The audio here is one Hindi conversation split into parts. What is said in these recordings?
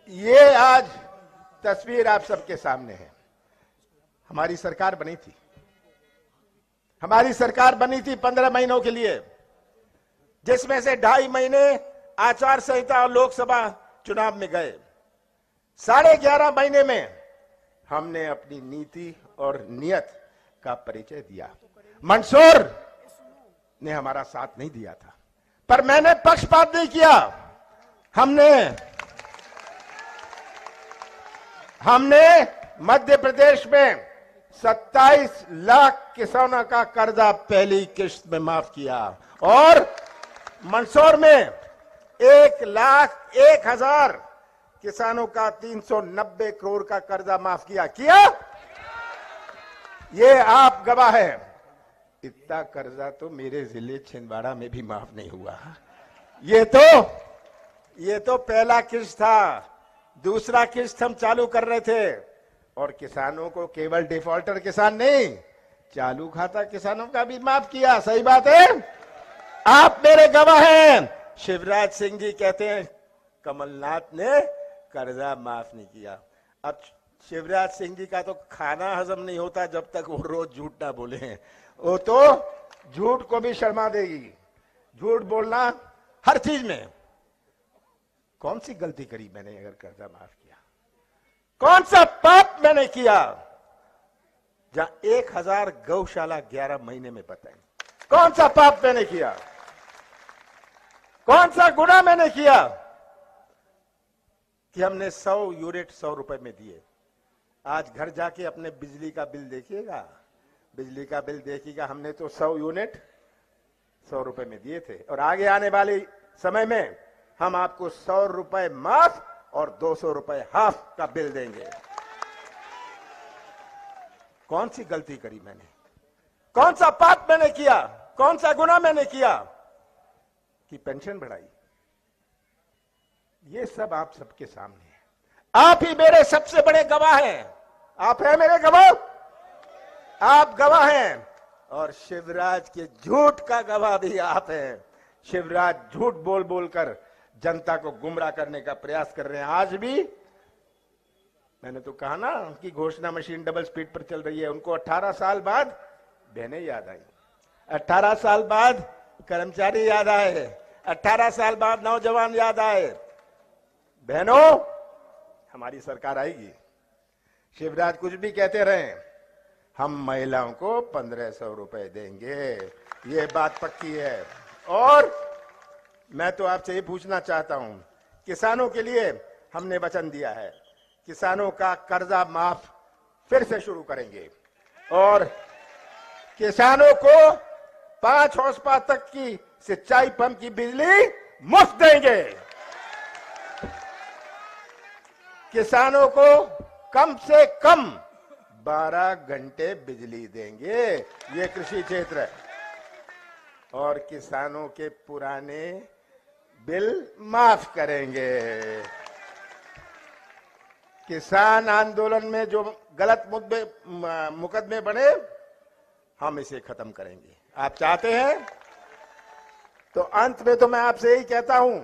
ये आज तस्वीर आप सबके सामने है। हमारी सरकार बनी थी, हमारी सरकार बनी थी 15 महीनों के लिए, जिसमें से 2.5 महीने आचार संहिता और लोकसभा चुनाव में गए। 11.5 महीने में हमने अपनी नीति और नियत का परिचय दिया। मंदसौर ने हमारा साथ नहीं दिया था, पर मैंने पक्षपात नहीं किया। हमने मध्य प्रदेश में 27 लाख किसानों का कर्जा पहली किश्त में माफ किया और मंदसौर में 1,01,000 किसानों का 390 करोड़ का कर्जा माफ किया। ये आप गवाह हैं। इतना कर्जा तो मेरे जिले छिंदवाड़ा में भी माफ नहीं हुआ। ये तो पहला किश्त था, दूसरा किश्त हम चालू कर रहे थे और किसानों को केवल डिफॉल्टर किसान नहीं, चालू खाता किसानों का भी माफ किया। सही बात है, आप मेरे गवाह हैं। शिवराज सिंह जी कहते हैं कमलनाथ ने कर्जा माफ नहीं किया। अब शिवराज सिंह जी का तो खाना हजम नहीं होता जब तक वो रोज झूठ ना बोले हैं। वो तो झूठ को भी शर्मा देगी। झूठ बोलना हर चीज में। कौन सी गलती करी मैंने अगर कर्जा माफ किया? कौन सा पाप मैंने किया? जहां 1000 गौशाला 11 महीने में बताएं, कौन सा पाप मैंने किया? कौन सा गुनाह मैंने किया कि हमने 100 यूनिट 100 रुपए में दिए? आज घर जाके अपने बिजली का बिल देखिएगा, बिजली का बिल देखिएगा। हमने तो 100 यूनिट 100 रुपए में दिए थे और आगे आने वाले समय में हम आपको 100 रुपए माफ और 200 रुपए हाफ का बिल देंगे। कौन सी गलती करी मैंने? कौन सा पाप मैंने किया? कौन सा गुनाह मैंने किया कि पेंशन बढ़ाई? ये सब आप सबके सामने है। आप ही मेरे सबसे बड़े गवाह हैं। आप हैं मेरे गवाह, आप गवाह हैं और शिवराज के झूठ का गवाह भी आप हैं। शिवराज झूठ बोल बोलकर जनता को गुमराह करने का प्रयास कर रहे हैं। आज भी मैंने तो कहा ना कि घोषणा मशीन डबल स्पीड पर चल रही है। उनको 18 साल बाद बहनें याद आई, 18 साल बाद कर्मचारी याद आए, 18 साल बाद नौजवान याद आए। बहनों, हमारी सरकार आएगी। शिवराज कुछ भी कहते रहे, हम महिलाओं को 1500 रुपए देंगे, ये बात पक्की है। और मैं तो आपसे ये पूछना चाहता हूं, किसानों के लिए हमने वचन दिया है, किसानों का कर्जा माफ फिर से शुरू करेंगे और किसानों को 5 हॉर्स पावर तक की सिंचाई पंप की बिजली मुफ्त देंगे। किसानों को कम से कम 12 घंटे बिजली देंगे। ये कृषि क्षेत्र है। और किसानों के पुराने बिल माफ करेंगे। किसान आंदोलन में जो गलत मुकदमे बने, हम इसे खत्म करेंगे। आप चाहते हैं तो अंत में तो मैं आपसे यही कहता हूं,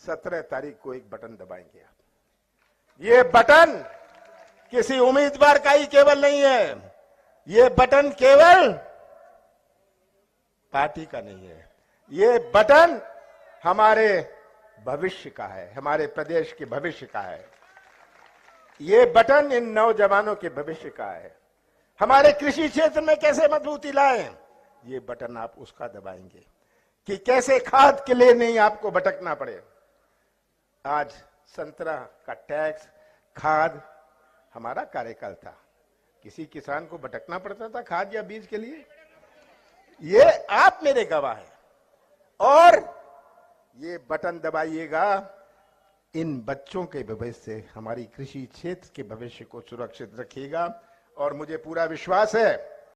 17 तारीख को एक बटन दबाएंगे आप। ये बटन किसी उम्मीदवार का ही केवल नहीं है, ये बटन केवल पार्टी का नहीं है, ये बटन हमारे भविष्य का है, हमारे प्रदेश के भविष्य का है। ये बटन इन नौजवानों के भविष्य का है। हमारे कृषि क्षेत्र में कैसे मजबूती लाएं, ये बटन आप उसका दबाएंगे कि कैसे खाद के लिए नहीं आपको भटकना पड़े। आज संतरा का टैक्स, खाद हमारा कार्यकाल था, किसी किसान को भटकना पड़ता था खाद या बीज के लिए? ये आप मेरे गवाह हैं। और ये बटन दबाइएगा, इन बच्चों के भविष्य से हमारी कृषि क्षेत्र के भविष्य को सुरक्षित रखिएगा। और मुझे पूरा विश्वास है